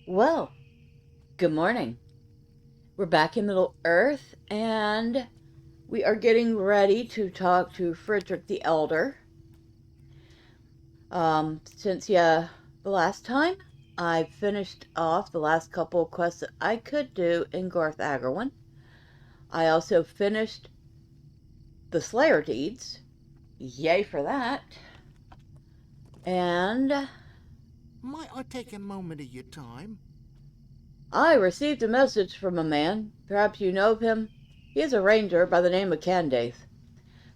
Well, good morning. We're back in Middle Earth, and we are getting ready to talk to Frederick the Elder. Since the last time, I finished off the last couple of quests that I could do in Garth Agarwin. I also finished the Slayer deeds. Yay for that. And Might I take a moment of your time? I received a message from a man. Perhaps you know of him. He is a ranger by the name of Candace.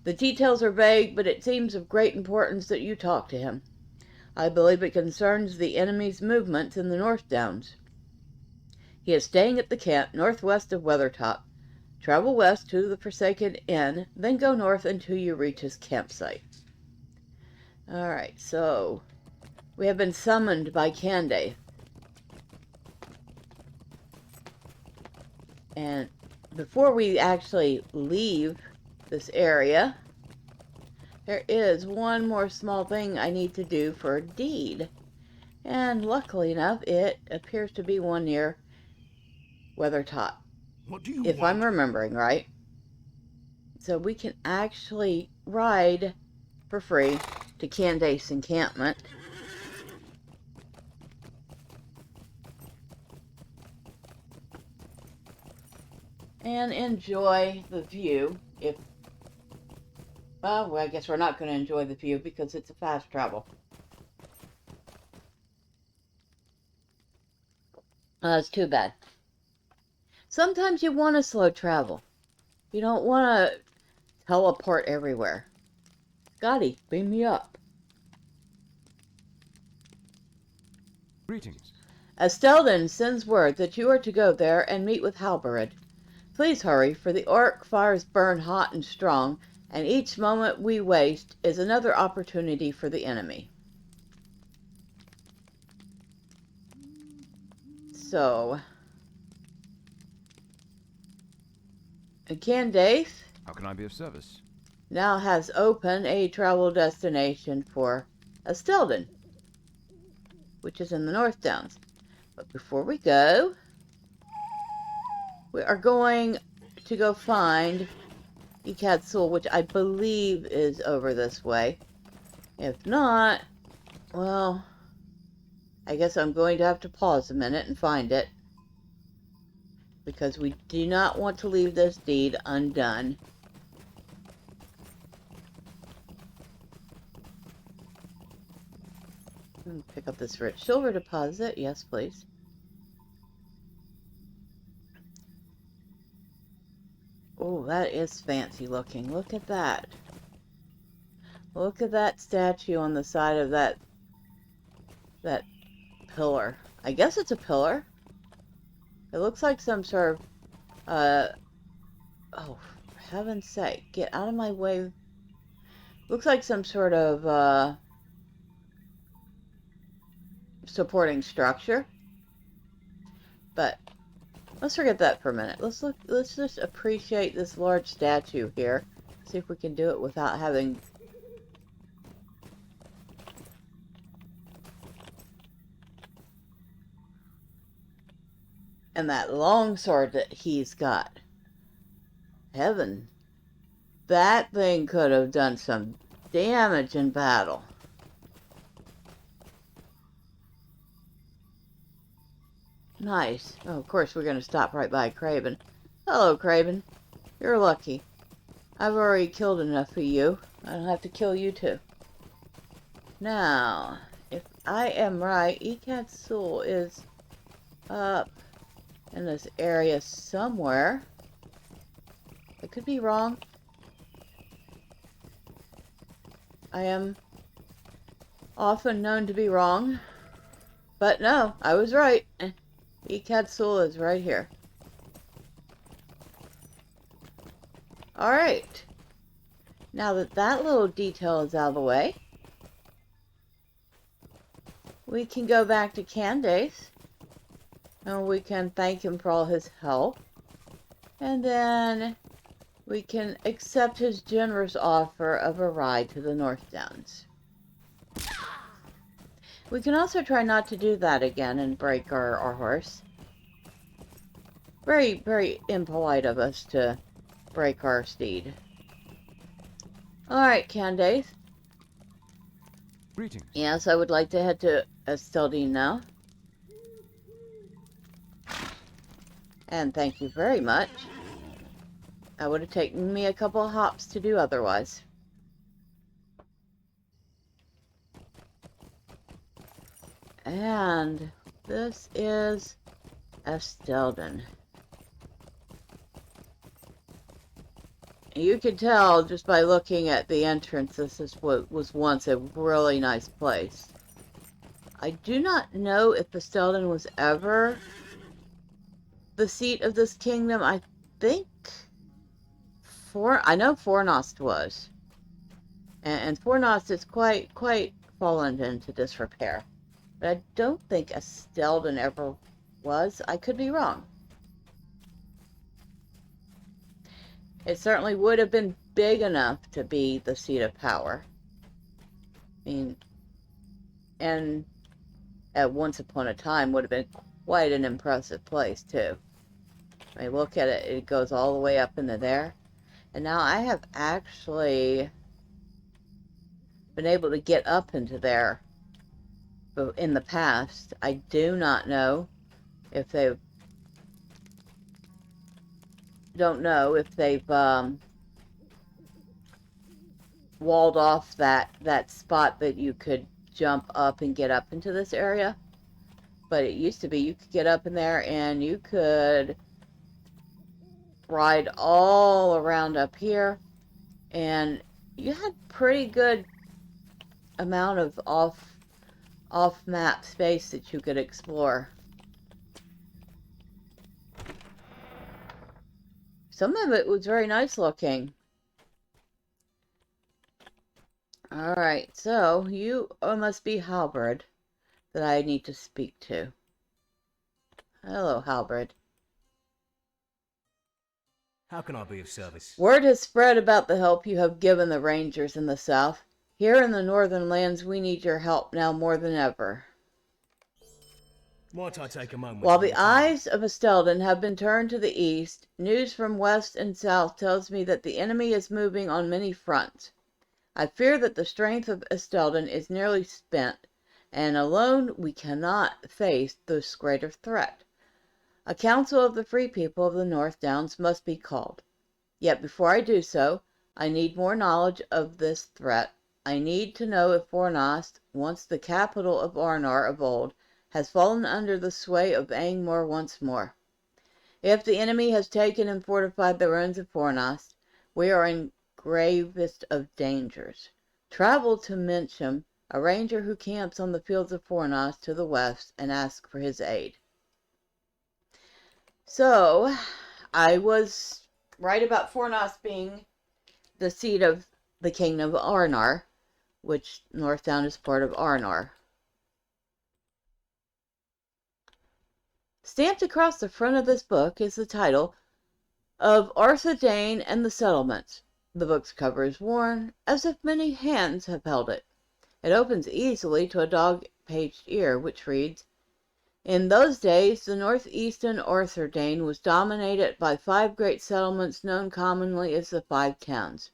The details are vague, but it seems of great importance that you talk to him. I believe it concerns the enemy's movements in the North Downs. He is staying at the camp northwest of Weathertop. Travel west to the Forsaken Inn, then go north until you reach his campsite. Alright, so we have been summoned by Candace. And before we actually leave this area, there is one more small thing I need to do for a deed. And luckily enough, it appears to be one near Weathertop, What do you if I'm want? remembering right. So we can actually ride for free to Candace encampment. And enjoy the view. Well, I guess we're not going to enjoy the view because it's a fast travel. That's too bad. Sometimes you want to slow travel. You don't want to teleport everywhere. Scotty, beam me up. Greetings. Astelden sends word that you are to go there and meet with Halberid. Please hurry, for the orc fires burn hot and strong, and each moment we waste is another opportunity for the enemy. So, Candace How can I be of service? now has open a travel destination for Astelden, which is in the North Downs. But before we go, we are going to go find Ekadsul, which I believe is over this way. If not, well, I guess I'm going to have to pause a minute and find it, because we do not want to leave this deed undone. Pick up this rich silver deposit. Yes, please. Oh, that is fancy looking. Look at that. Look at that statue on the side of that pillar. I guess it's a pillar. It looks like some sort of, oh, for heaven's sake, get out of my way. Looks like some sort of, supporting structure. But let's forget that for a minute. Let's just appreciate this large statue here. See if we can do it without having... And that long sword that he's got. Heaven. That thing could have done some damage in battle. Nice. Oh, of course, we're going to stop right by Craven. Hello, Craven. You're lucky. I've already killed enough of you. I don't have to kill you too. Now, if I am right, Ekadsul is up in this area somewhere. I could be wrong. I am often known to be wrong. But no, I was right. Ekadsul is right here. Alright. Now that that little detail is out of the way, we can go back to Candace. And we can thank him for all his help. And then we can accept his generous offer of a ride to the North Downs. We can also try not to do that again and break our horse. Very, very impolite of us to break our steed. Alright, Candace. Greetings. Yes, I would like to head to Esteldine now. And thank you very much. It would have taken me a couple of hops to do otherwise. And this is Esteldine. You can tell just by looking at the entrance, this is what was once a really nice place. I do not know if Esteldine was ever the seat of this kingdom. I think I know Fornost was. And Fornost is quite fallen into disrepair. But I don't think Esteldine ever was. I could be wrong. It certainly would have been big enough to be the seat of power. I mean, and at once upon a time would have been quite an impressive place, too. I mean, look at it. It goes all the way up into there. And now I have actually been able to get up into there in the past. I do not know if they've walled off that spot that you could jump up and get up into this area. But it used to be you could get up in there and you could ride all around up here, and you had pretty good amount of off map space that you could explore. Some of it was very nice looking. Alright, so you must be Halberd that I need to speak to. Hello, Halberd. How can I be of service? Word has spread about the help you have given the Rangers in the south. Here in the northern lands, we need your help now more than ever. Might I take a moment? While the eyes of Esteldine have been turned to the east, news from west and south tells me that the enemy is moving on many fronts. I fear that the strength of Esteldine is nearly spent, and alone we cannot face this greater threat. A council of the free people of the North Downs must be called. Yet before I do so, I need more knowledge of this threat. I need to know if Fornost, once the capital of Arnor of old, has fallen under the sway of Angmor once more. If the enemy has taken and fortified the ruins of Fornost, we are in gravest of dangers. Travel to Mencham, a ranger who camps on the fields of Fornost to the west, and ask for his aid. So, I was right about Fornost being the seat of the kingdom of Arnor, which Northdown is part of Arnor. Stamped across the front of this book is the title of Arthur Dane and the Settlements. The book's cover is worn, as if many hands have held it. It opens easily to a dog-paged ear, which reads, "In those days, the northeastern Arthur Dane was dominated by 5 great settlements known commonly as the 5 Towns.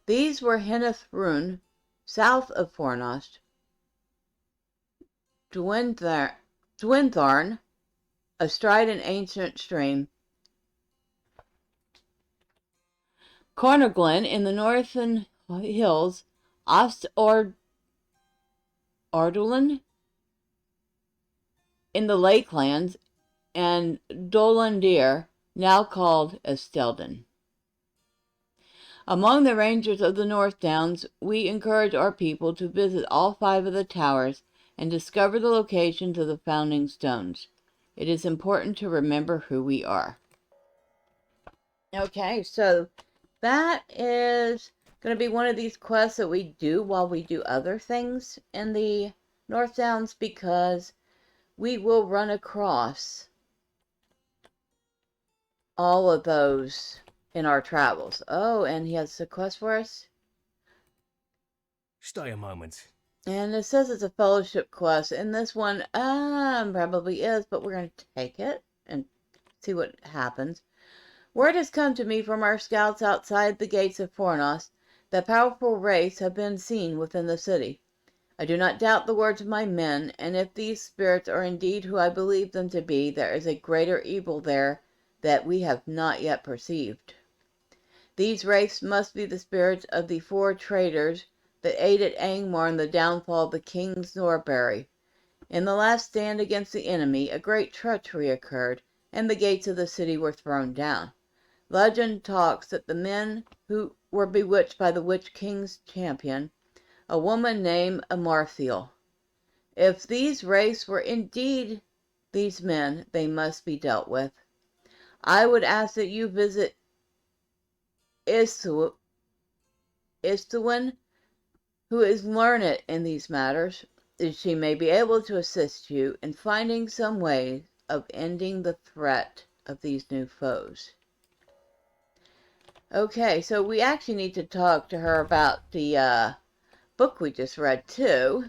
These were Henneth Rune, south of Fornost, Dwintharn, astride an ancient stream, Cornoglen in the northern hills, Ost-Ardulan in the lakelands, and Dolandir, now called Esteldine. Among the rangers of the North Downs, we encourage our people to visit all 5 of the towers and discover the locations of the founding stones. It is important to remember who we are." Okay, so that is going to be one of these quests that we do while we do other things in the North Downs, because we will run across all of those in our travels. Oh, and he has a quest for us? Stay a moment. And it says it's a fellowship quest. And this one probably is, but we're going to take it and see what happens. Word has come to me from our scouts outside the gates of Fornos that powerful wraiths have been seen within the city. I do not doubt the words of my men, and if these spirits are indeed who I believe them to be, there is a greater evil there that we have not yet perceived. These wraiths must be the spirits of the 4 traitors that aided Angmar in the downfall of the kings Norbury. In the last stand against the enemy, a great treachery occurred, and the gates of the city were thrown down. Legend talks that the men who were bewitched by the Witch King's champion, a woman named Amarthiel. If these wraiths were indeed these men, they must be dealt with. I would ask that you visit Istuin, who is learned in these matters, that she may be able to assist you in finding some way of ending the threat of these new foes. Okay, so we actually need to talk to her about the book we just read too.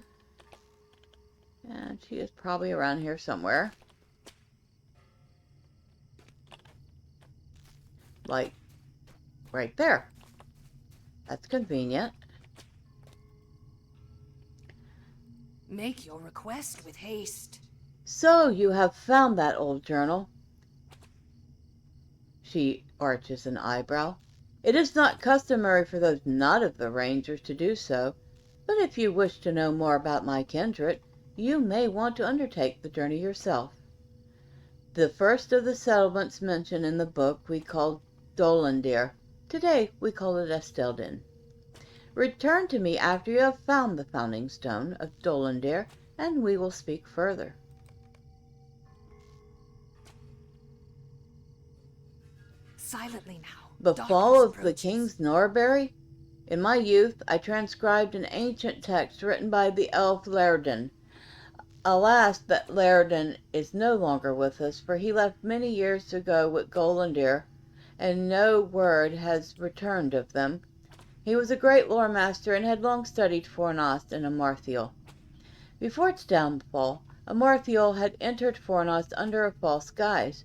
And she is probably around here somewhere. Like, right there. That's convenient. Make your request with haste. So, you have found that old journal. She arches an eyebrow. It is not customary for those not of the Rangers to do so, but if you wish to know more about my kindred, you may want to undertake the journey yourself. The first of the settlements mentioned in the book we called Dolandir. Today we call it Esteldin. Return to me after you have found the founding stone of Dolandir, and we will speak further. Silently now. The Darkness fall of the approaches. kings Norbury? In my youth, I transcribed an ancient text written by the elf Lærden. Alas, that Lærden is no longer with us, for he left many years ago with Golandir, and no word has returned of them. He was a great lore master and had long studied Fornost and Amarthiel. Before its downfall, Amarthiel had entered Fornost under a false guise.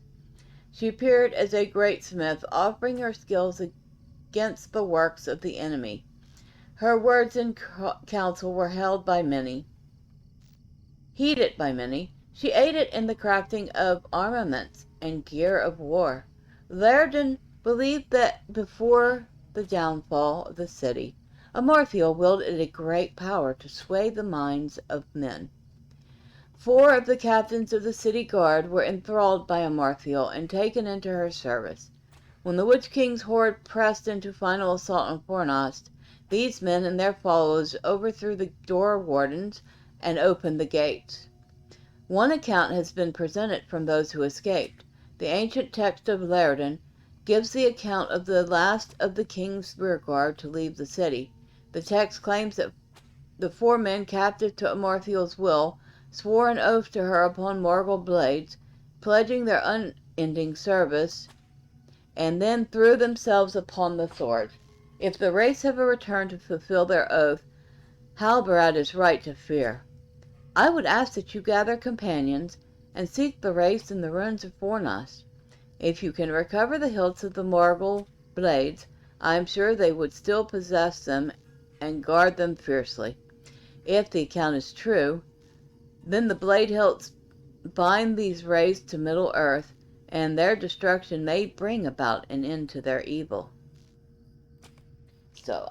She appeared as a great smith, offering her skills against the works of the enemy. Her words in council were heeded by many. She aided in the crafting of armaments and gear of war. Lærden believed that before the downfall of the city, Amarthiel wielded a great power to sway the minds of men. 4 of the captains of the city guard were enthralled by Amarthiel and taken into her service. When the Witch King's horde pressed into final assault on Fornost, these men and their followers overthrew the door wardens and opened the gates. One account has been presented from those who escaped. The ancient text of Lærden gives the account of the last of the king's rearguard to leave the city. The text claims that the 4 men captive to Amarthiel's will swore an oath to her upon Morgul blades, pledging their unending service, and then threw themselves upon the sword. If the race have returned to fulfill their oath, Halbarad is right to fear. I would ask that you gather companions and seek the race in the ruins of Fornost. If you can recover the hilts of the Morgul blades, I am sure they would still possess them and guard them fiercely. If the account is true, then the blade hilts bind these wraiths to Middle Earth, and their destruction may bring about an end to their evil. So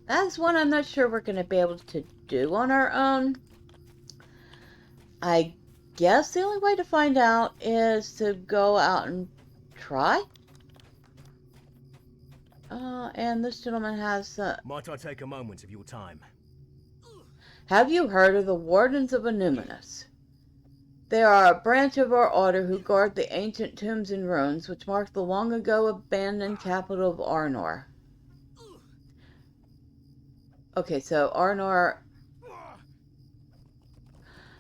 that's one I'm not sure we're going to be able to do on our own. I guess the only way to find out is to go out and try. And this gentleman has... Might I take a moment of your time? Have you heard of the Wardens of Anuminus? They are a branch of our order who guard the ancient tombs and ruins which mark the long ago abandoned capital of Arnor. Okay, so Arnor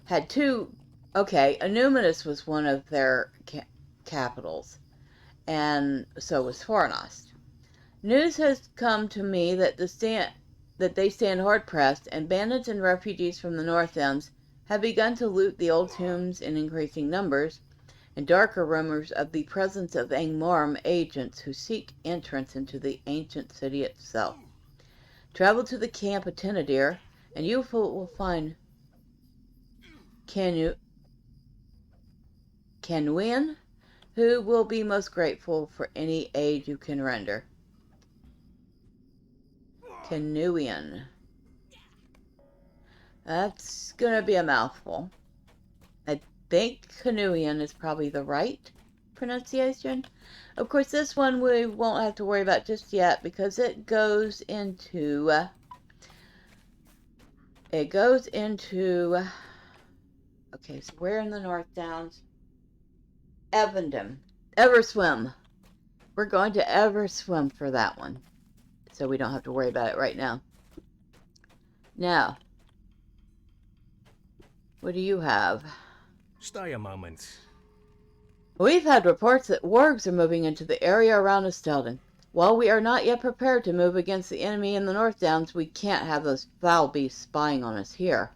had 2... Okay, Anuminus was one of their capitals, and so was Fornost. News has come to me that the that they stand hard-pressed, and bandits and refugees from the Northlands have begun to loot the old tombs in increasing numbers, and darker rumors of the presence of Angmar agents who seek entrance into the ancient city itself. Travel to the camp of Tenadir, and you will find Canuin, who will be most grateful for any aid you can render. Canuin. That's gonna be a mouthful. I think Canuin is probably the right pronunciation. Of course, this one we won't have to worry about just yet because it goes into okay, so we're in the North Downs. Evendom. Everswim. We're going to Everswim for that one. So we don't have to worry about it right now. Now, what do you have? Stay a moment. We've had reports that wargs are moving into the area around Estelden. While we are not yet prepared to move against the enemy in the North Downs, we can't have those foul beasts spying on us here.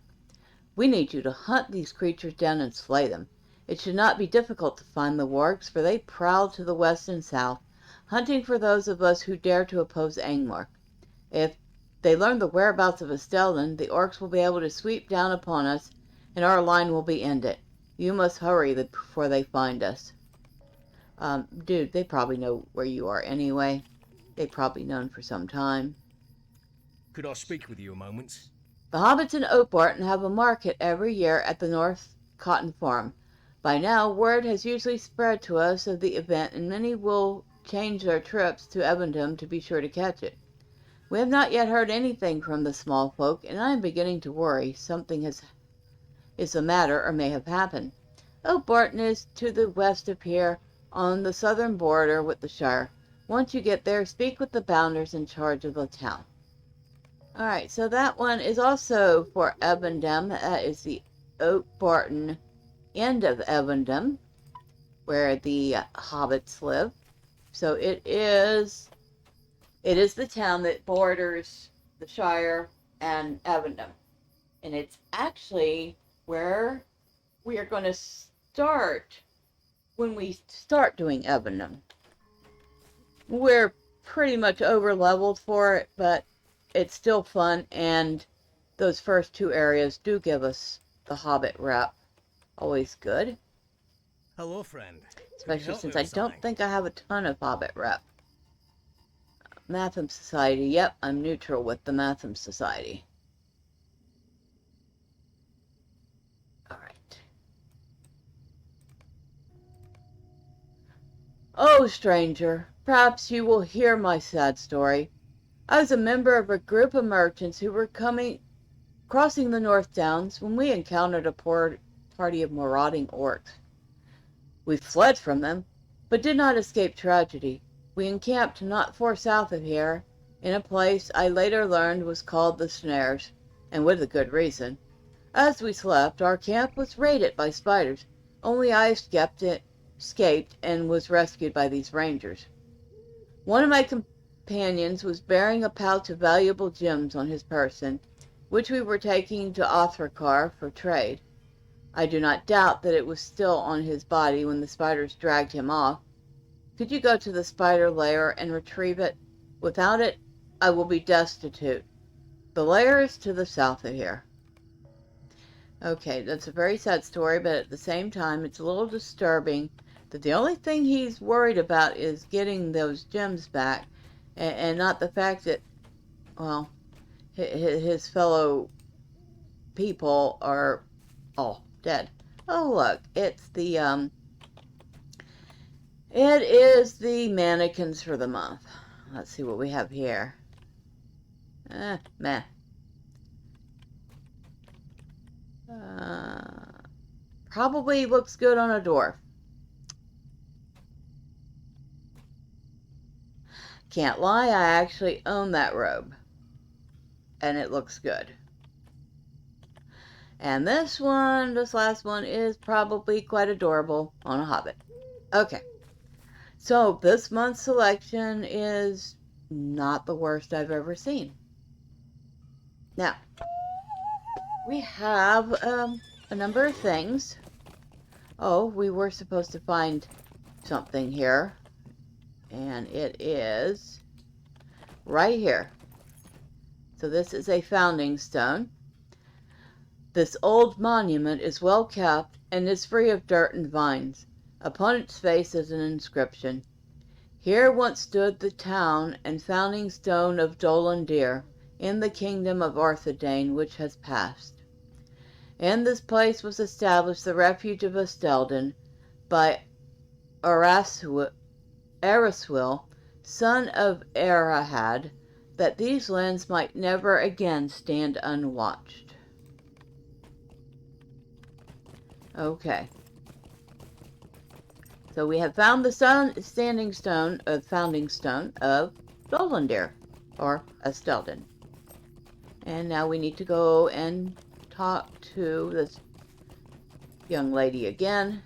We need you to hunt these creatures down and slay them. It should not be difficult to find the wargs, for they prowl to the west and south, hunting for those of us who dare to oppose Angmar. If they learn the whereabouts of Estelden, the orcs will be able to sweep down upon us, and our line will be ended. You must hurry before they find us. Dude, they probably know where you are anyway. They've probably known for some time. Could I speak with you a moment? The hobbits in Oakbarton have a market every year at the North Cotton Farm. By now, word has usually spread to us of the event, and many will change their trips to Evendom to be sure to catch it. We have not yet heard anything from the small folk, and I am beginning to worry something is the matter or may have happened. Oakbarton is to the west of here, on the southern border with the Shire. Once you get there, speak with the bounders in charge of the town. Alright, so that one is also for Evendom. That is the Oakbarton end of Evendom, where the hobbits live. So it is the town that borders the Shire and Evendom. And it's actually where we are going to start when we start doing Evendom. We're pretty much over leveled for it, but it's still fun, and those first two areas do give us the Hobbit rep. Always good. Hello, friend. Especially since I don't think I have a ton of Hobbit rep. Matham Society. Yep, I'm neutral with the Matham Society. Alright. Oh, stranger, perhaps you will hear my sad story. I was a member of a group of merchants who were crossing the North Downs when we encountered a party of marauding orcs. We fled from them, but did not escape tragedy. We encamped not far south of here, in a place I later learned was called the Snares, and with a good reason. As we slept, our camp was raided by spiders. Only I escaped and was rescued by these rangers. One of my companions was bearing a pouch of valuable gems on his person, which we were taking to Othrakar for trade. I do not doubt that it was still on his body when the spiders dragged him off. Could you go to the spider lair and retrieve it? Without it, I will be destitute. The lair is to the south of here. Okay, that's a very sad story, but at the same time, it's a little disturbing that the only thing he's worried about is getting those gems back, and not the fact that, well, his fellow people are all dead. Oh, look, it is the mannequins for the month. Let's see what we have here. Meh. Probably looks good on a dwarf. Can't lie, I actually own that robe. And it looks good. And this last one, is probably quite adorable on a hobbit. Okay. So, this month's selection is not the worst I've ever seen. Now, we have a number of things. Oh, we were supposed to find something here. And it is right here. So this is a founding stone. This old monument is well kept and is free of dirt and vines. Upon its face is an inscription. Here once stood the town and founding stone of Dolandir, in the kingdom of Arthedain, which has passed. In this place was established the refuge of Estelden by Eraswil, son of Arahad, that these lands might never again stand unwatched. Okay. So we have found the founding stone of Dolandir, or Estelden. And now we need to go and talk to this young lady again.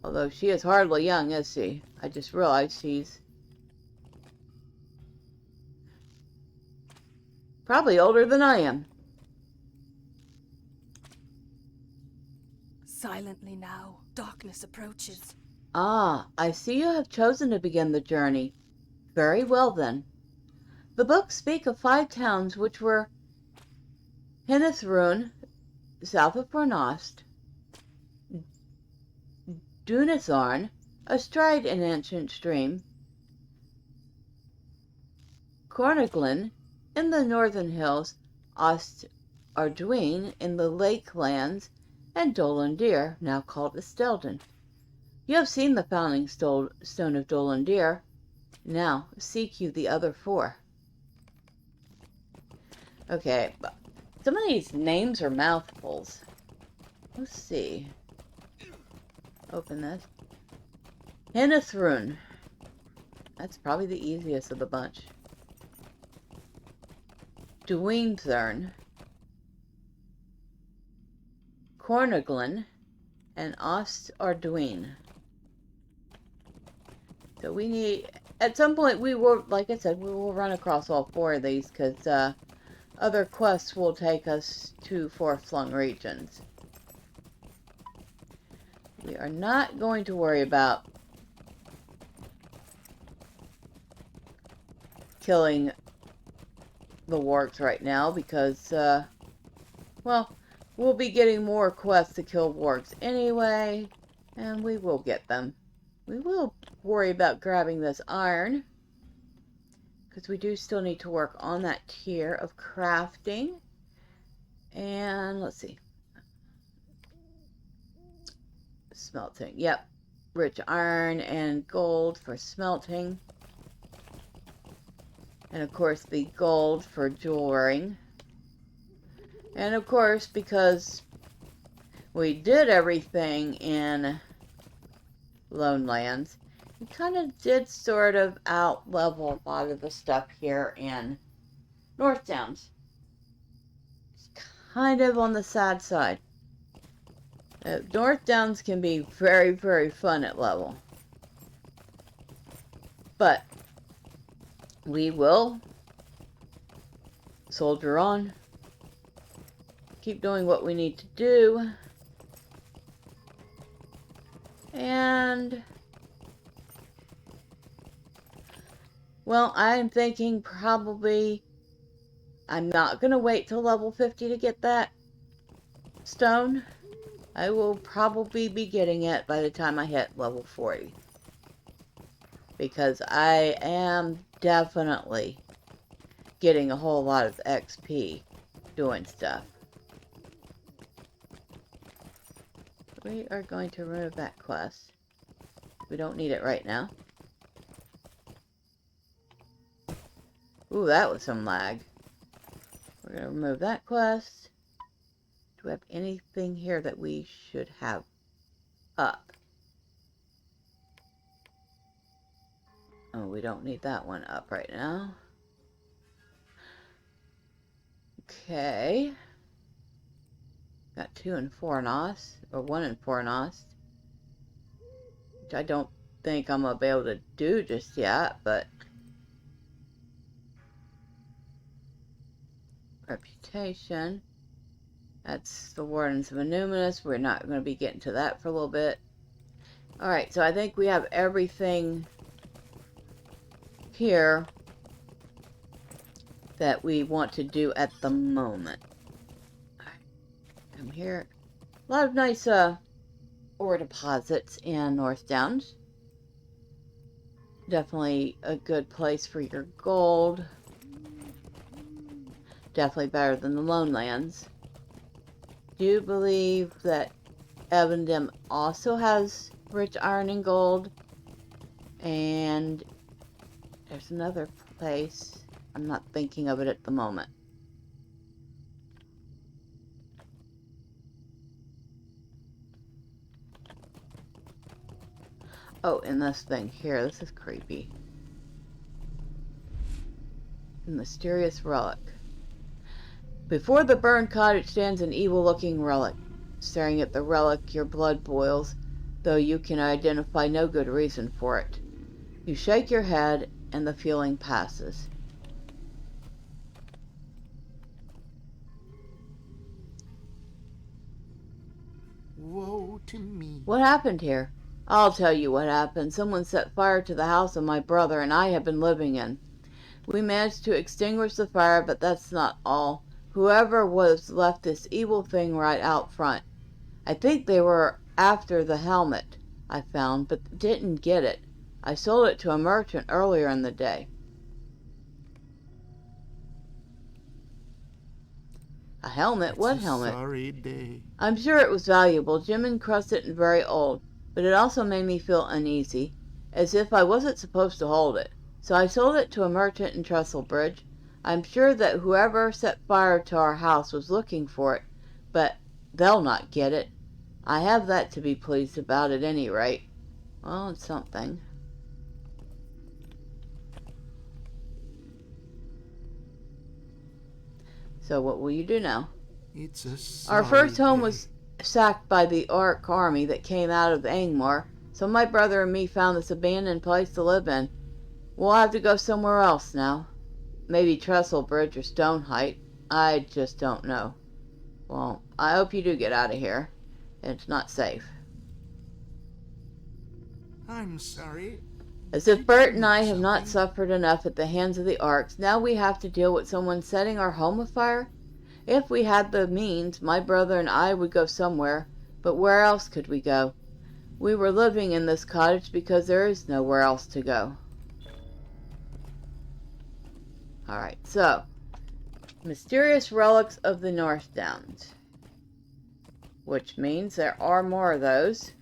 Although she is hardly young, is she? I just realized she's probably older than I am. Silently now, darkness approaches. Ah, I see you have chosen to begin the journey. Very well, then. The books speak of 5 towns which were Hinithrun, south of Fornost, Dunatharn, astride an ancient stream, Corniglin, in the northern hills, Ost Arduin, in the lake lands, and Dolandir, now called Estelden. You have seen the founding stone of Dolandir. Now, seek you the other 4. Okay, but some of these names are mouthfuls. Let's see. Open this. Hinithrun. That's probably the easiest of the bunch. Dwynthern, Corniglin, and Ost Arduin. So we need, at some point we will, like I said, we will run across all 4 of these, because other quests will take us to far-flung regions. We are not going to worry about killing the orcs right now because, well, we'll be getting more quests to kill orcs anyway, and we will get them. We will worry about grabbing this iron, because we do still need to work on that tier of crafting. And let's see. Smelting. Yep. Rich iron and gold for smelting. And of course the gold for jewelry. And of course, because we did everything in Lonelands, we kind of did sort of out-level a lot of the stuff here in North Downs. It's kind of on the sad side. North Downs can be very, very fun at level. But we will soldier on. Keep doing what we need to do. And, well, I'm thinking probably I'm not going to wait till level 50 to get that stone. I will probably be getting it by the time I hit level 40. Because I am definitely getting a whole lot of XP doing stuff. We are going to remove that quest. We don't need it right now. Ooh, that was some lag. We're going to remove that quest. Do we have anything here that we should have up? Oh, we don't need that one up right now. Okay. Got 2 in Fornost, or 1 in Fornost. Which I don't think I'm going to be able to do just yet, but Reputation. That's the Wardens of Annuminous. We're not going to be getting to that for a little bit. Alright, so I think we have everything here that we want to do at the moment. Alright, come here. A lot of nice ore deposits in North Downs. Definitely a good place for your gold. Definitely better than the Lonelands. Do you believe that Evandem also has rich iron and gold? And there's another place. I'm not thinking of it at the moment. Oh, and this thing here. This is creepy. A mysterious relic. Before the burned cottage stands an evil-looking relic. Staring at the relic, your blood boils, though you can identify no good reason for it. You shake your head, and the feeling passes. Woe to me. What happened here? I'll tell you what happened. Someone set fire to the house of my brother and I have been living in. We managed to extinguish the fire, but that's not all. Whoever was left this evil thing right out front. I think they were after the helmet I found, but didn't get it. I sold it to a merchant earlier in the day. A helmet? What helmet? Sorry day. I'm sure it was valuable, gem encrusted and very old, but it also made me feel uneasy, as if I wasn't supposed to hold it. So I sold it to a merchant in Trestlebridge. I'm sure that whoever set fire to our house was looking for it, but they'll not get it. I have that to be pleased about at any rate. Well, it's something. So what will you do now? It's a Our sorry first home day. was sacked by the orc army that came out of Angmar, so my brother and me found this abandoned place to live in. We'll have to go somewhere else now. Maybe Trestlebridge or Stoneheight. I just don't know. Well, I hope you do get out of here. It's not safe. I'm sorry. As if Bert and Did I have not something? suffered enough at the hands of the orcs, now we have to deal with someone setting our home afire? If we had the means, my brother and I would go somewhere, but where else could we go? We were living in this cottage because there is nowhere else to go. Alright, so, mysterious relics of the North Downs. Which means there are more of those.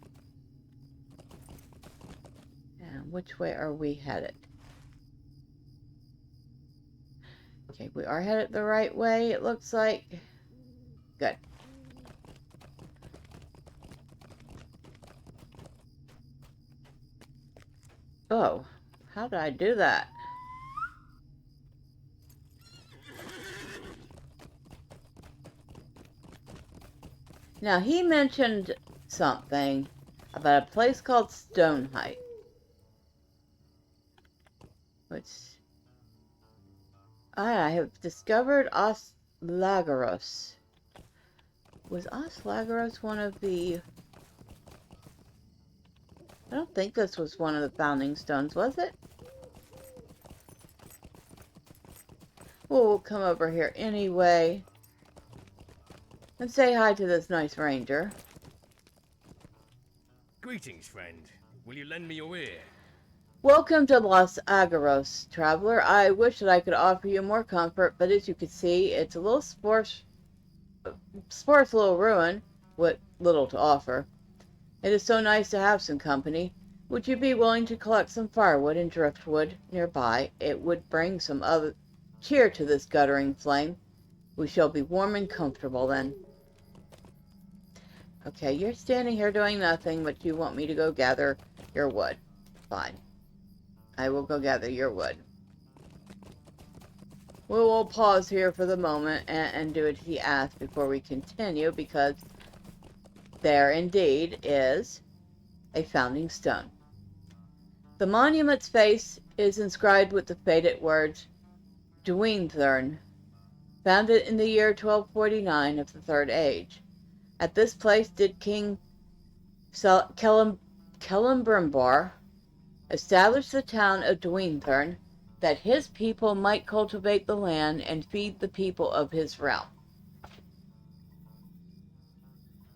And which way are we headed? Okay, we are headed the right way, it looks like. Good. Oh, how did I do that? Now, he mentioned something about a place called Stoneheight. Which... I have discovered Oslagaros. Was Oslagaros one of the... I don't think this was one of the founding stones, was it? Well, we'll come over here anyway. And say hi to this nice ranger. Greetings, friend. Will you lend me your ear? Welcome to Los Agaros, traveler. I wish that I could offer you more comfort, but as you can see, it's a little sparse little ruin, with little to offer. It is so nice to have some company. Would you be willing to collect some firewood and driftwood nearby? It would bring some other cheer to this guttering flame. We shall be warm and comfortable then. Okay, you're standing here doing nothing, but you want me to go gather your wood. Fine. I will go gather your wood. We will pause here for the moment and do as he asked before we continue, because there indeed is a founding stone. The monument's face is inscribed with the faded words, Dweenthurn, founded in the year 1249 of the Third Age. At this place did King Celebrimbor establish the town of Dwynthern, that his people might cultivate the land and feed the people of his realm.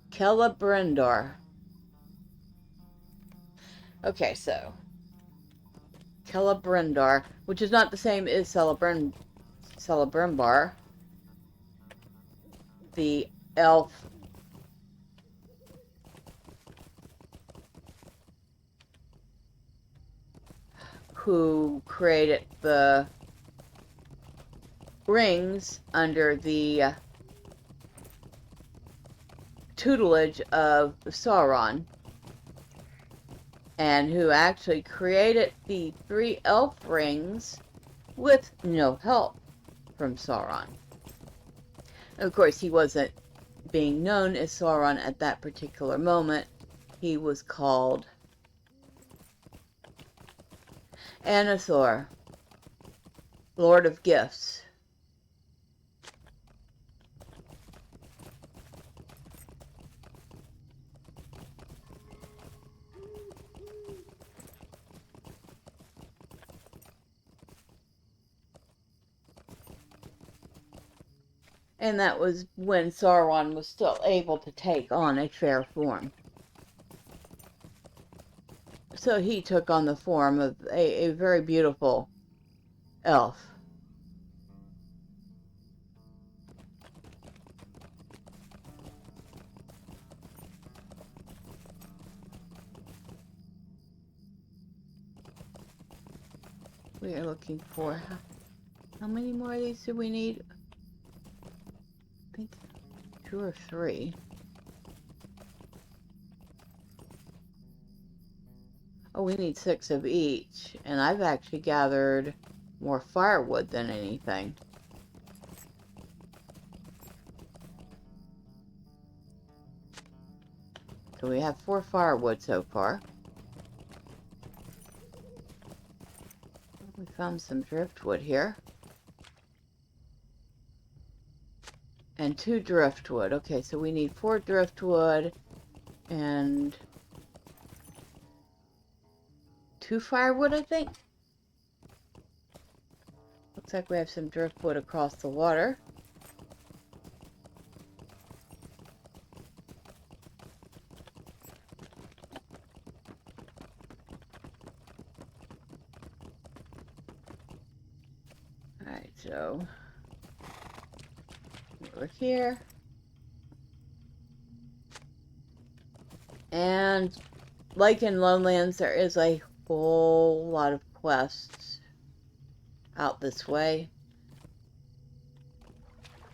Celebrimbor. Okay, so Celebrimbor, which is not the same as Celebrimbor, the elf who created the rings under the tutelage of Sauron, and who actually created the 3 elf rings with no help from Sauron. Of course, he wasn't being known as Sauron at that particular moment. He was called Anathor, Lord of Gifts. And that was when Sauron was still able to take on a fair form. So he took on the form of a very beautiful elf. We are looking for... How many more of these do we need? I think 2 or 3. Oh, we need 6 of each. And I've actually gathered more firewood than anything. So we have 4 firewood so far. We found some driftwood here. And 2 driftwood. Okay, so we need 4 driftwood and 2 firewood, I think. Looks like we have some driftwood across the water. Alright, so over here. And like in Lonelands, there is a whole lot of quests out this way.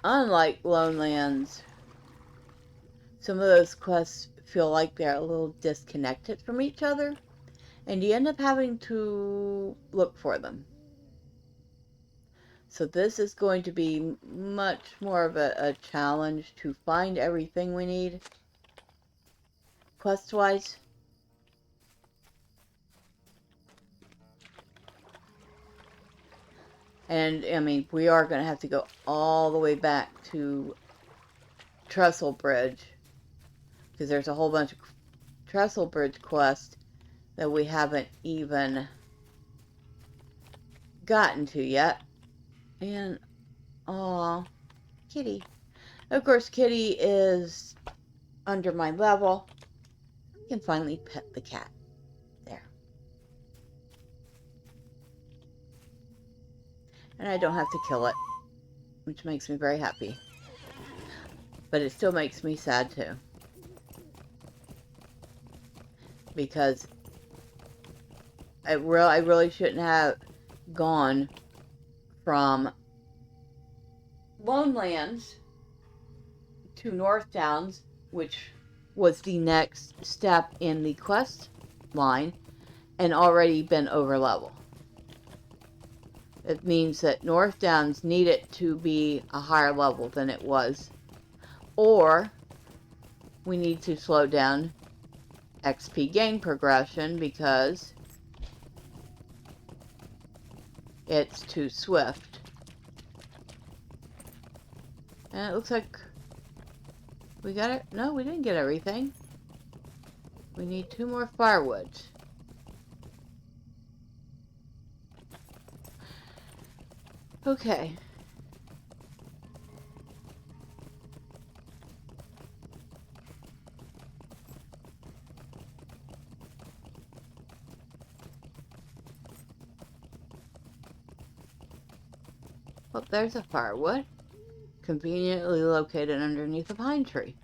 Unlike Lonelands, some of those quests feel like they're a little disconnected from each other, and you end up having to look for them. So this is going to be much more of a challenge to find everything we need quest-wise. And, I mean, we are going to have to go all the way back to Trestle Bridge, because there's a whole bunch of Trestle Bridge quests that we haven't even gotten to yet. And, aw, Kitty. Of course, Kitty is under my level. I can finally pet the cat. There. And I don't have to kill it, which makes me very happy. But it still makes me sad too. Because I really shouldn't have gone from Lonelands to North Downs, which was the next step in the quest line, and already been over level. It means that North Downs needed to be a higher level than it was, or we need to slow down XP gain progression because it's too swift. And it looks like we got it. No, we didn't get everything. We need 2 more firewood. Okay. Well, there's a firewood, conveniently located underneath a pine tree.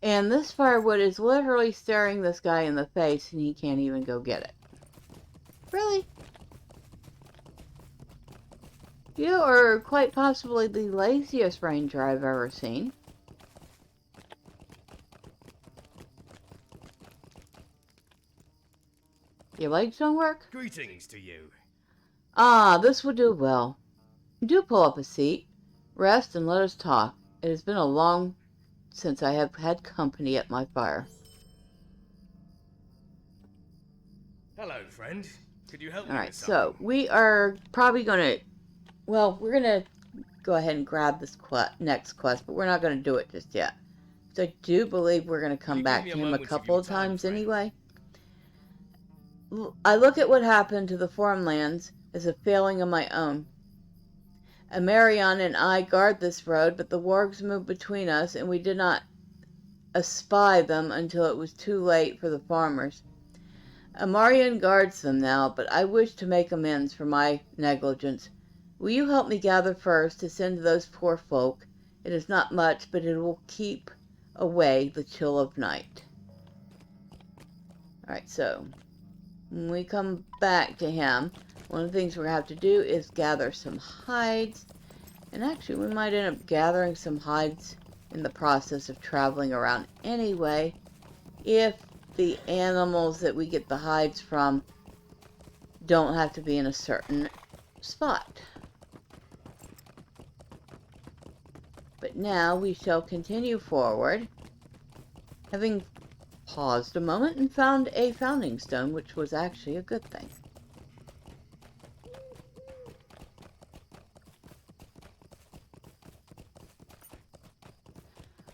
And this firewood is literally staring this guy in the face, and he can't even go get it. Really? You are quite possibly the laziest ranger I've ever seen. Your legs don't work? Greetings to you. Ah, this will do well. Do pull up a seat, rest, and let us talk. It has been a long since I have had company at my fire. Hello, friend. Could you help me Alright, with so something? we are probably going to... Well, we're going to go ahead and grab this next quest, but we're not going to do it just yet. So I do believe we're going to Will come you give back me to a him a moment of couple your of time, times friend? anyway. I look at what happened to the farmlands as a failing of my own. Amarion and I guard this road, but the wargs moved between us, and we did not espy them until it was too late for the farmers. Amarion guards them now, but I wish to make amends for my negligence. Will you help me gather first to send to those poor folk? It is not much, but it will keep away the chill of night. Alright, so when we come back to him, one of the things we're going to have to do is gather some hides. And actually, we might end up gathering some hides in the process of traveling around anyway, if the animals that we get the hides from don't have to be in a certain spot. But now we shall continue forward, having paused a moment and found a founding stone, which was actually a good thing.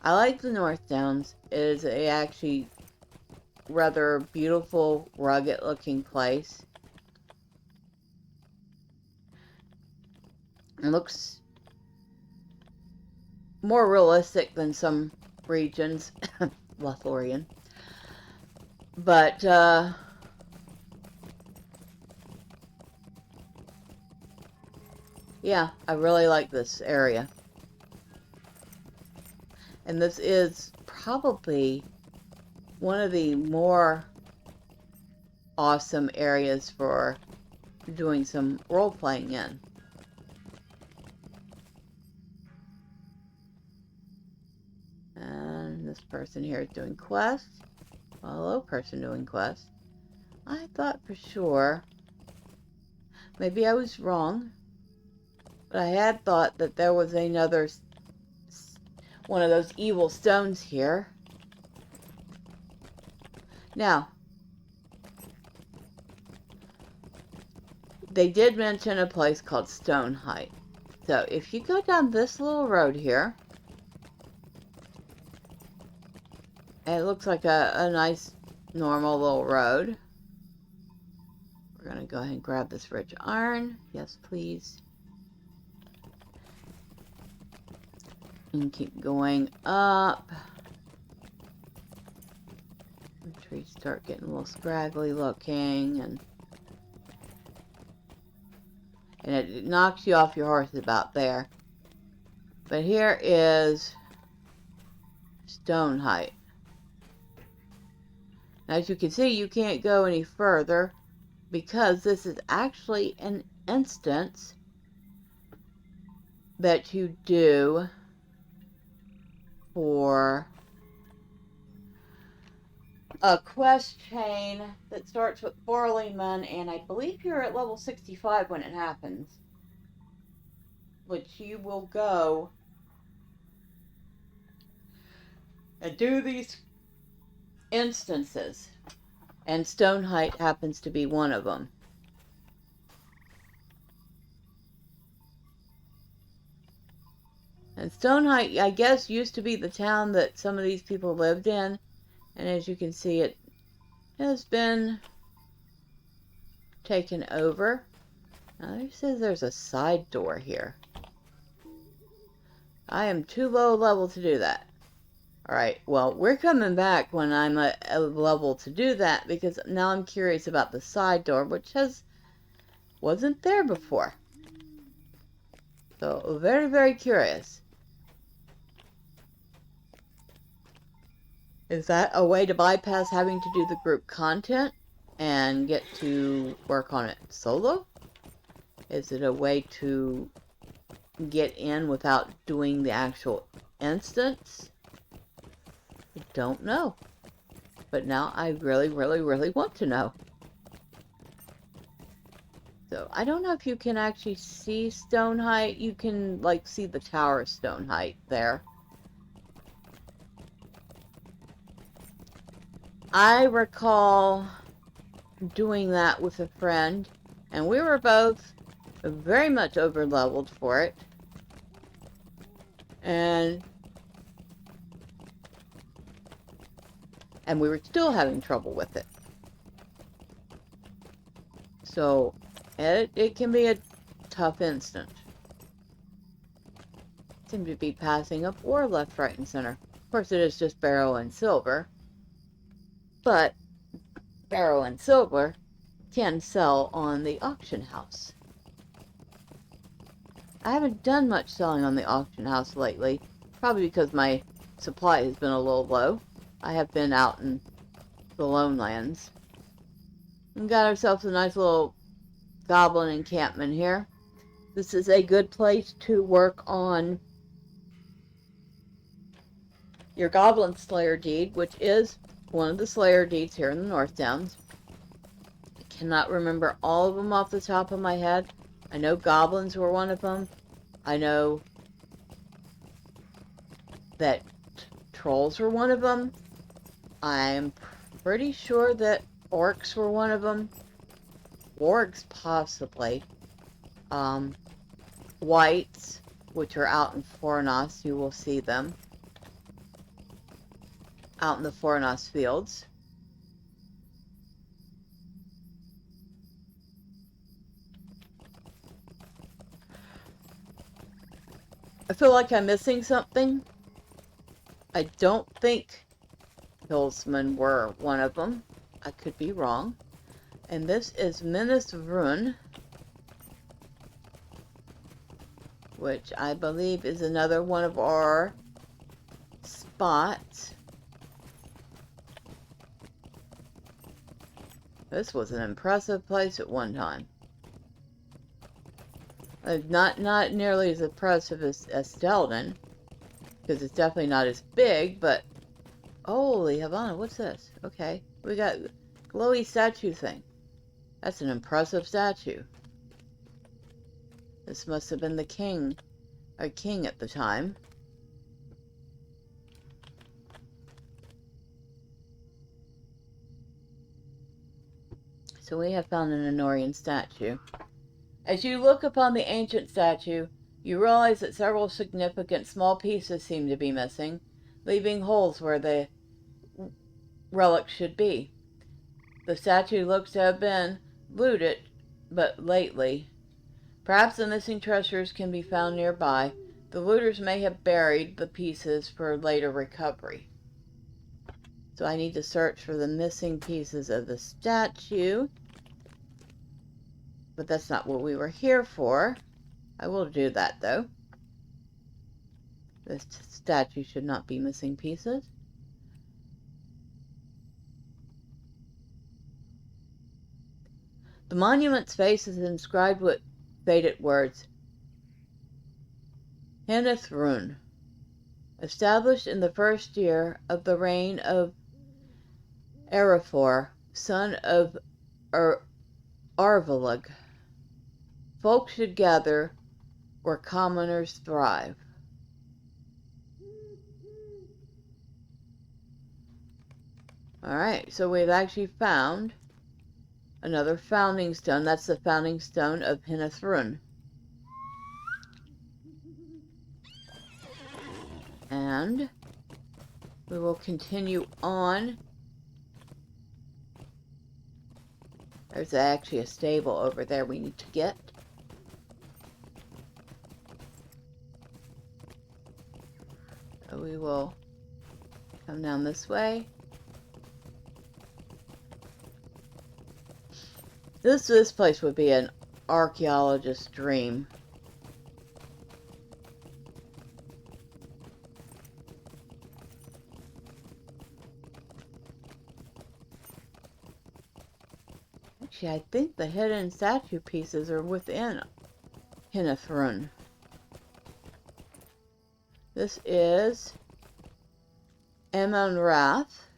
I like the North Downs. It is a actually rather beautiful, rugged looking place. It looks more realistic than some regions, Lothlorien. But, yeah, I really like this area. And this is probably one of the more awesome areas for doing some role-playing in. And this person here is doing quests. Well, hello, person doing quests. I thought for sure, maybe I was wrong, but I had thought that there was another one of those evil stones here. Now, they did mention a place called Stone Height. So if you go down this little road here, it looks like a nice normal little road. We're going to go ahead and grab this rich iron. Yes, please. And keep going up. The trees start getting a little scraggly looking, and it knocks you off your horse about there. But here is Stone Height. Now, as you can see, you can't go any further because this is actually an instance that you do for a quest chain that starts with Barleyman, and I believe you're at level 65 when it happens, which you will go and do these instances. And Stoneheight happens to be one of them. And Stoneheight, I guess, used to be the town that some of these people lived in. And as you can see, it has been taken over. Now, it says there's a side door here. I am too low level to do that. Alright, well, we're coming back when I'm a level to do that, because now I'm curious about the side door, which wasn't there before. So, very, very curious. Is that a way to bypass having to do the group content and get to work on it solo? Is it a way to get in without doing the actual instance? I don't know. But now I really, really, really want to know. So, I don't know if you can actually see Stoneheight. You can, like, see the Tower of Stoneheight there. I recall doing that with a friend, and we were both very much over-leveled for it. And we were still having trouble with it. So, it can be a tough instant. Seem to be passing up or left, right, and center. Of course, it is just barrow and silver. But barrow and silver can sell on the auction house. I haven't done much selling on the auction house lately, probably because my supply has been a little low. I have been out in the Lonelands. And got ourselves a nice little goblin encampment here. This is a good place to work on your Goblin Slayer deed, which is one of the Slayer deeds here in the North Downs. I cannot remember all of them off the top of my head. I know goblins were one of them. I know that trolls were one of them. I'm pretty sure that orcs were one of them. Wargs, possibly. Whites, which are out in Fornos, you will see them. Out in the Fornos fields. I feel like I'm missing something. I don't think hillsmen were one of them. I could be wrong. And this is Minas Run, which I believe is another one of our spots. This was an impressive place at one time. Not nearly as impressive as Stelden, because it's definitely not as big, but holy Havana, what's this? Okay, we got glowy statue thing. That's an impressive statue. This must have been the king, or king at the time. So we have found an Honorian statue. As you look upon the ancient statue, you realize that several significant small pieces seem to be missing, leaving holes where the relic should be. The statue looks to have been looted, but lately. Perhaps the missing treasures can be found nearby. The looters may have buried the pieces for later recovery. So I need to search for the missing pieces of the statue. But that's not what we were here for. I will do that, though. This statue should not be missing pieces. The monument's face is inscribed with faded words. Henneth Rune. Established in the first year of the reign of Arafor, son of Arvelag. Folk should gather where commoners thrive. Alright, so we've actually found another founding stone. That's the founding stone of Hinathrun. And we will continue on. There's actually a stable over there we need to get. So we will come down this way. This place would be an archaeologist's dream. Actually, I think the hidden statue pieces are within Hinathrun. This is Wrath.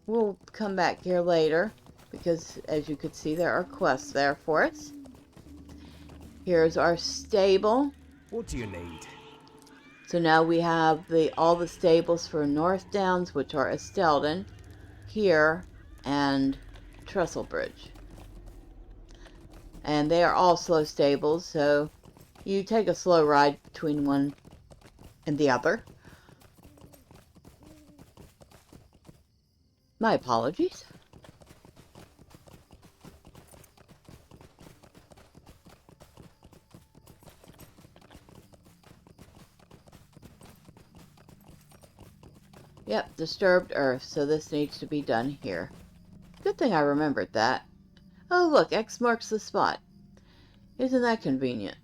We'll come back here later because, as you could see, there are quests there for us. Here's our stable. What do you need? So now we have all the stables for North Downs, which are Estelden, here, and Trestlebridge. And they are all slow stables, so you take a slow ride between one and the other. My apologies. Yep, disturbed earth, so this needs to be done here. Good thing I remembered that. Oh look, X marks the spot. Isn't that convenient?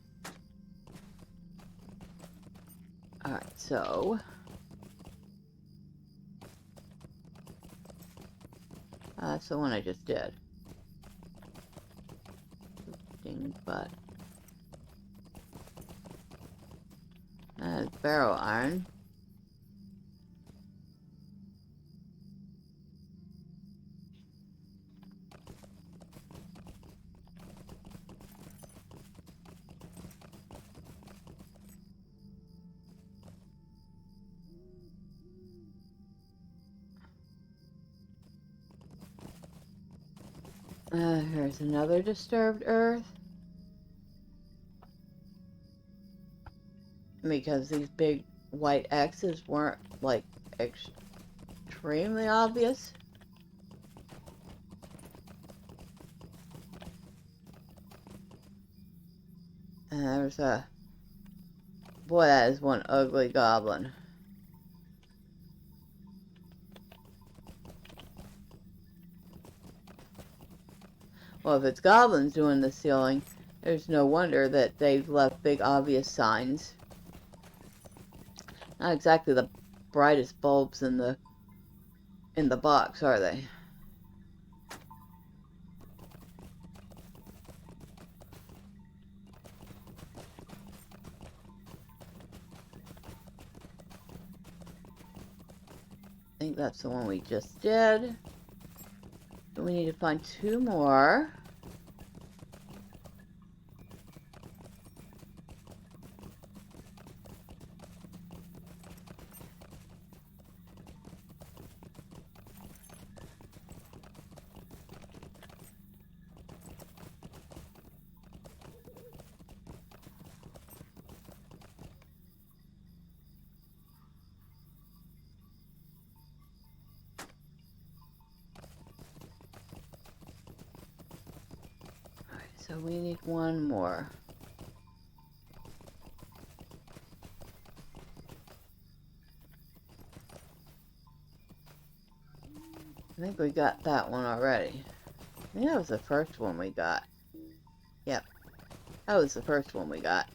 Alright, so... that's the one I just did. Ding butt. Barrow iron. Here's another disturbed earth. Because these big white X's weren't, like, extremely obvious. And there's a... Boy, that is one ugly goblin. Well, if it's goblins doing the sealing, there's no wonder that they've left big obvious signs. Not exactly the brightest bulbs in the box, are they? I think that's the one we just did. So we need to find two more. So we need one more. I think we got that one already. I think that was the first one we got. Yep. That was the first one we got.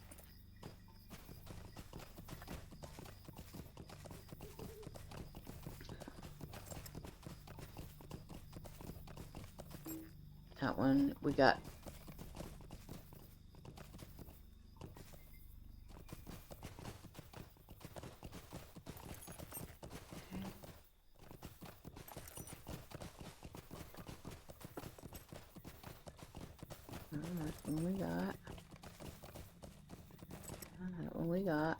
That one we got. That one we got. That one we got.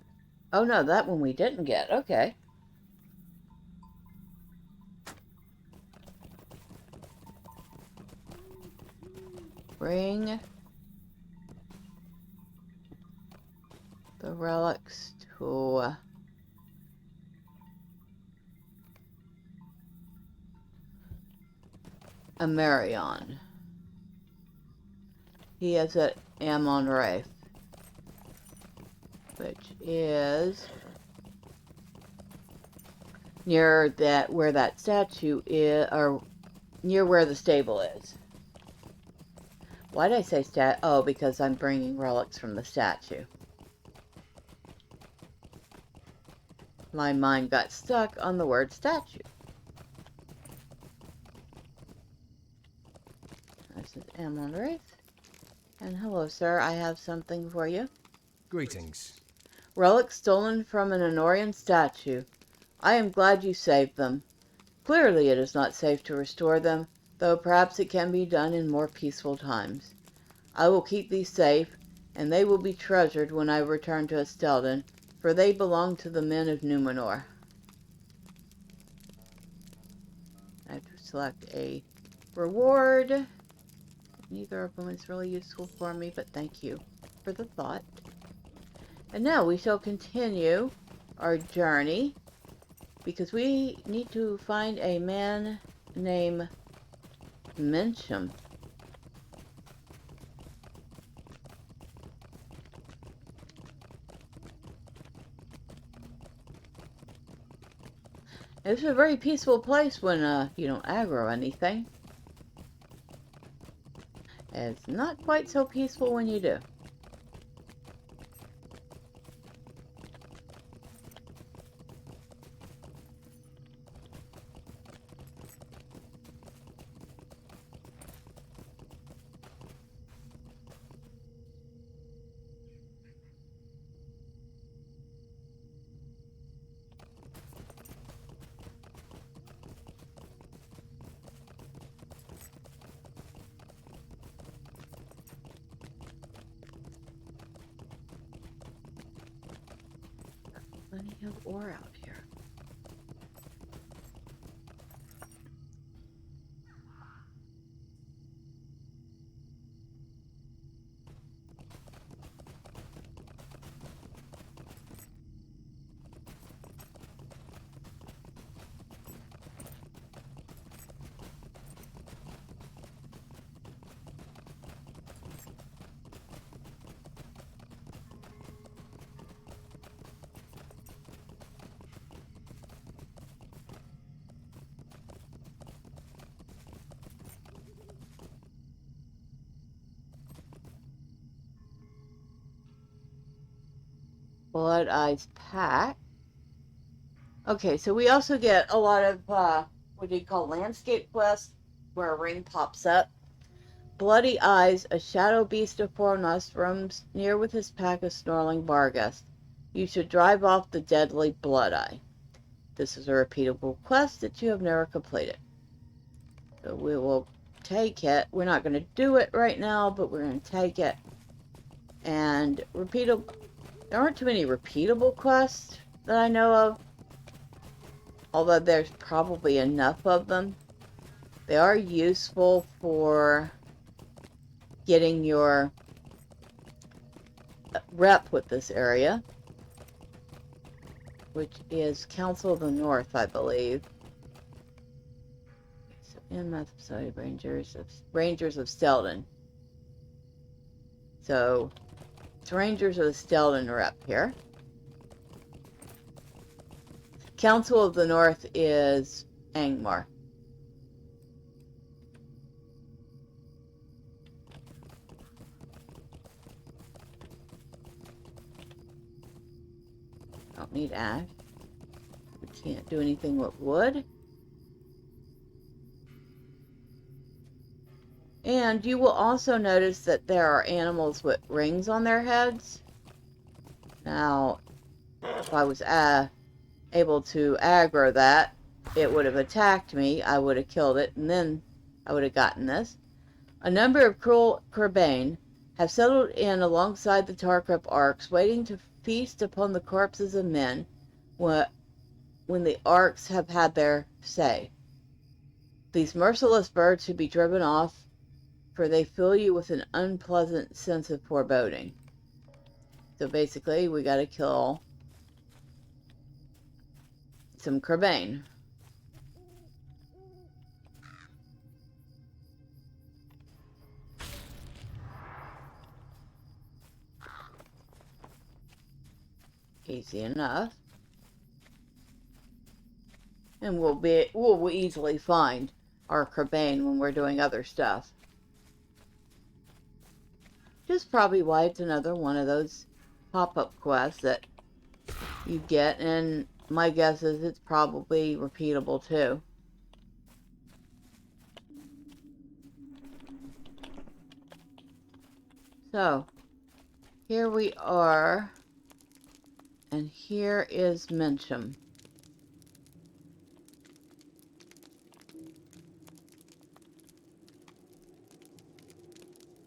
Oh no, that one we didn't get. Okay. bring the relics to Amerion. He is at Amon Wraith, which is near that where that statue is, or near where the stable is. Why did I say stat? Oh, because I'm bringing relics from the statue. My mind got stuck on the word statue. This is Amon Wraith. And hello, sir. I have something for you. Greetings. Relics stolen from an Honorian statue. I am glad you saved them. Clearly it is not safe to restore them, though perhaps it can be done in more peaceful times. I will keep these safe, and they will be treasured when I return to Estelden, for they belong to the men of Numenor. I have to select a reward. Neither of them is really useful for me, but thank you for the thought. And now we shall continue our journey, because we need to find a man named Mensham. It's a very peaceful place when you don't aggro anything. It's not quite so peaceful when you do. Plenty of ore out here. Blood Eyes Pack. Okay, so we also get a lot of, what do you call landscape quests, where a ring pops up. Bloody Eyes, a shadow beast of Fornos, roams near with his pack of snarling Barghest. You should drive off the deadly Blood Eye. This is a repeatable quest that you have never completed. So we will take it. We're not going to do it right now, but we're going to take it. And repeatable. There aren't too many repeatable quests that I know of, although there's probably enough of them. They are useful for getting your rep with this area, which is Council of the North, I believe. So, in Massasoit, Rangers of Stelden. So, it's Rangers of the Stelden rep here. Council of the North is Angmar. Don't need ash. We can't do anything with wood. And you will also notice that there are animals with rings on their heads. Now, if I was able to aggro that, it would have attacked me. I would have killed it, and then I would have gotten this. A number of cruel Kerbane have settled in alongside the Tarkrip orcs, waiting to feast upon the corpses of men when the orcs have had their say. These merciless birds should be driven off for they fill you with an unpleasant sense of foreboding. So basically, we gotta kill some Crebain. Easy enough. And we'll easily find our Crebain when we're doing other stuff. Just probably why it's another one of those pop-up quests that you get, and my guess is it's probably repeatable too. So, here we are, and here is Mencham.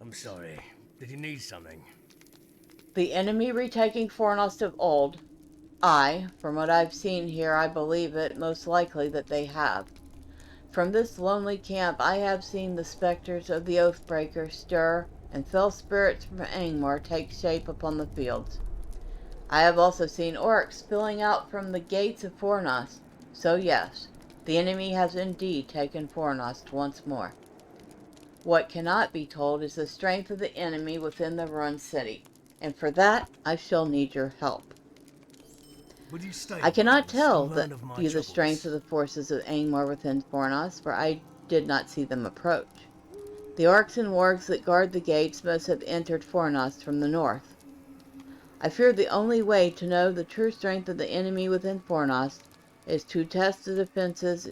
I'm sorry. Did you need something? The enemy retaking Fornost of old. From what I've seen here, I believe it most likely that they have. From this lonely camp I have seen the specters of the Oathbreaker stir, and fell spirits from Angmar take shape upon the fields. I have also seen orcs spilling out from the gates of Fornost. So yes, the enemy has indeed taken Fornost once more. What cannot be told is the strength of the enemy within the ruined city, and for that I shall need your help. Would you stay I cannot with us tell and learn of my you the strength troubles? of the forces of Angmar within Fornost, for I did not see them approach. The orcs and wargs that guard the gates must have entered Fornost from the north. I fear the only way to know the true strength of the enemy within Fornost is to test the defenses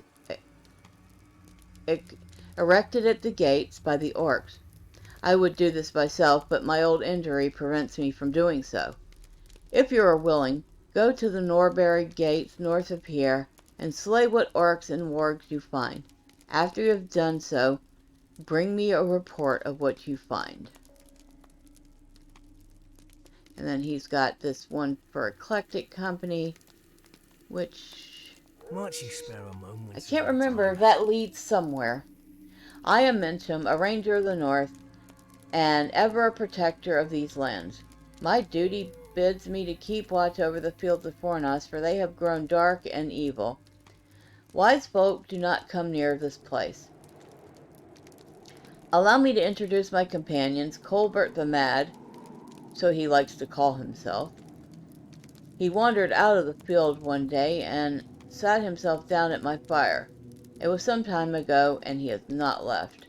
erected at the gates by the orcs. I would do this myself, but my old injury prevents me from doing so. If you are willing, go to the Norbury gates north of here, and slay what orcs and wargs you find. After you have done so, bring me a report of what you find. And then he's got this one for Eclectic Company, which Might you spare a moment? I can't remember if that leads somewhere. I am Mencham, a ranger of the north, and ever a protector of these lands. My duty bids me to keep watch over the fields of Fornost, for they have grown dark and evil. Wise folk do not come near this place. Allow me to introduce my companions, Colbert the Mad, so he likes to call himself. He wandered out of the field one day and sat himself down at my fire. It was some time ago, and he has not left.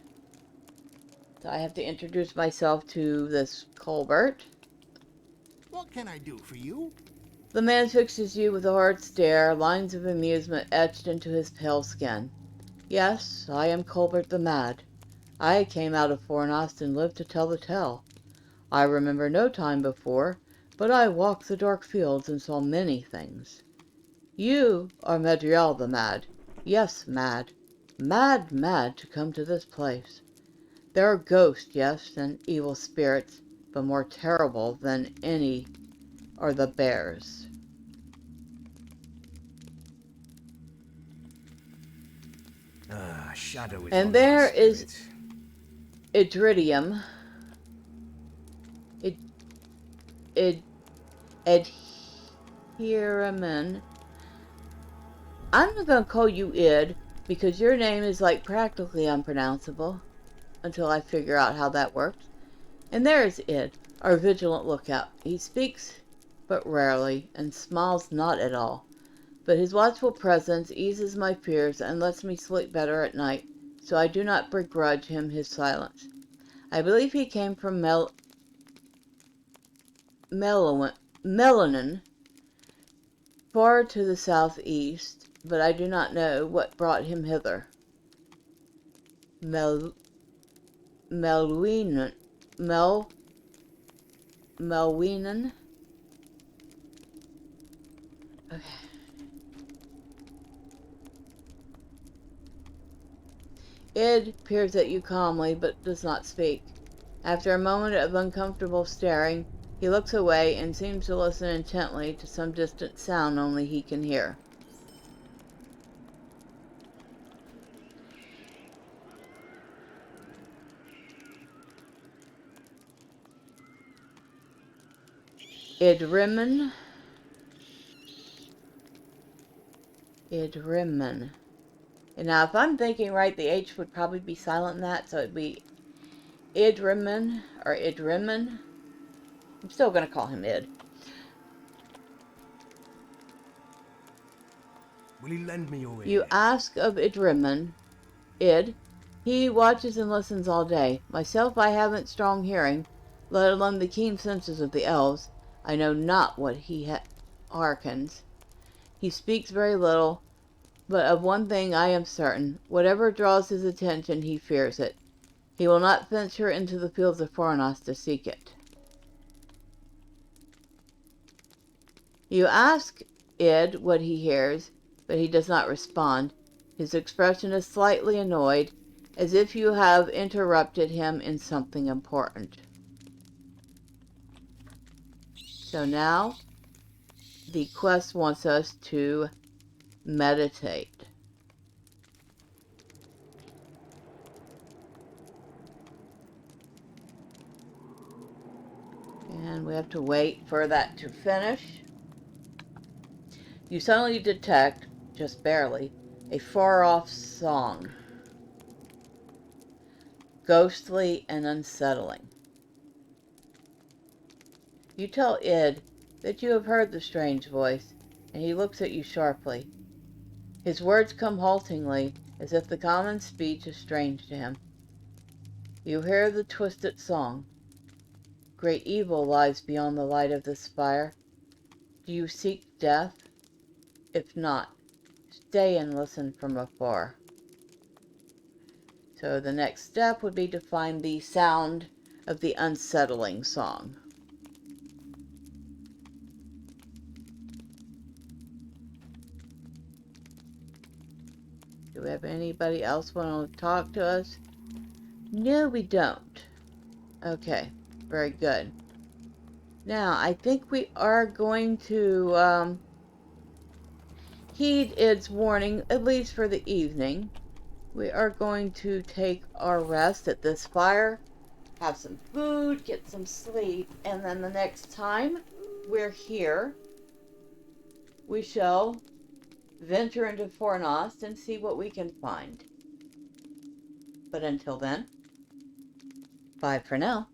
So I have to introduce myself to this Colbert. What can I do for you? The man fixes you with a hard stare, lines of amusement etched into his pale skin. Yes, I am Colbert the Mad. I came out of Fornost and lived to tell the tale. I remember no time before, but I walked the dark fields and saw many things. You are Medriel the Mad. Yes, mad. Mad, mad to come to this place. There are ghosts, yes, and evil spirits, but more terrible than any are the bears. Shadow is And one there of my is spirits. Idridium. Adhiraman. I'm not going to call you Id, because your name is like practically unpronounceable, until I figure out how that works. And there is Id, our vigilant lookout. He speaks but rarely, and smiles not at all. But his watchful presence eases my fears and lets me sleep better at night, so I do not begrudge him his silence. I believe he came from Melanin, far to the southeast, but I do not know what brought him hither. Melwinen. Okay. Id peers at you calmly, but does not speak. After a moment of uncomfortable staring, he looks away and seems to listen intently to some distant sound only he can hear. Idrimen. Idrimen. And now, if I'm thinking right, the H would probably be silent in that, so it'd be Idrimen or Idrimen. I'm still going to call him Id. Will you lend me your You ear? ask of Idrimen. Id. He watches and listens all day. Myself, I haven't strong hearing, let alone the keen senses of the elves. I know not what he hearkens. He speaks very little, but of one thing I am certain. Whatever draws his attention, he fears it. He will not venture into the fields of Fornos to seek it. You ask Id what he hears, but he does not respond. His expression is slightly annoyed, as if you have interrupted him in something important. So now, the quest wants us to meditate. And we have to wait for that to finish. You suddenly detect, just barely, a far-off song. Ghostly and unsettling. You tell Id that you have heard the strange voice, and he looks at you sharply. His words come haltingly, as if the common speech is strange to him. You hear the twisted song. Great evil lies beyond the light of this fire. Do you seek death? If not, stay and listen from afar. So the next step would be to find the sound of the unsettling song. Do we have anybody else want to talk to us? No, we don't. Okay, very good. Now, I think we are going to heed its warning, at least for the evening. We are going to take our rest at this fire, have some food, get some sleep, and then the next time we're here, we shall venture into Fornost and see what we can find. But until then, bye for now.